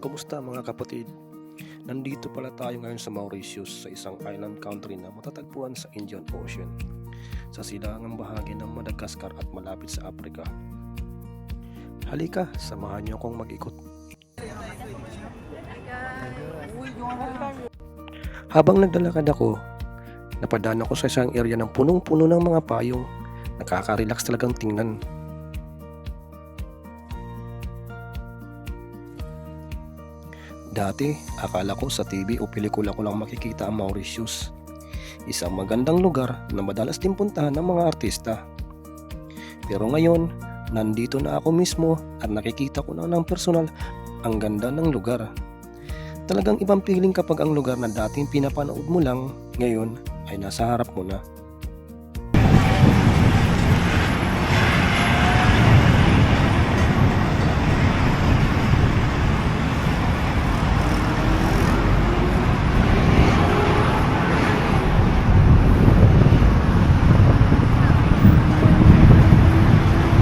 Kumusta mga kapatid? Nandito pala tayo ngayon sa Mauritius, sa isang island country na matatagpuan sa Indian Ocean, sa silangang bahagi ng Madagascar at malapit sa Africa. Halika, samahan niyo akong mag-ikot. Habang naglalakad ako, napadaan ako sa isang area ng punong-puno ng mga payong. Nakaka-relax talagang tingnan. Dati, akala ko sa TV o pelikula ko lang makikita ang Mauritius. Isang magandang lugar na madalas din puntahan ng mga artista. Pero ngayon, nandito na ako mismo at nakikita ko na ng personal ang ganda ng lugar. Talagang ibang feeling kapag ang lugar na dating pinapanood mo lang, ngayon ay nasa harap mo na.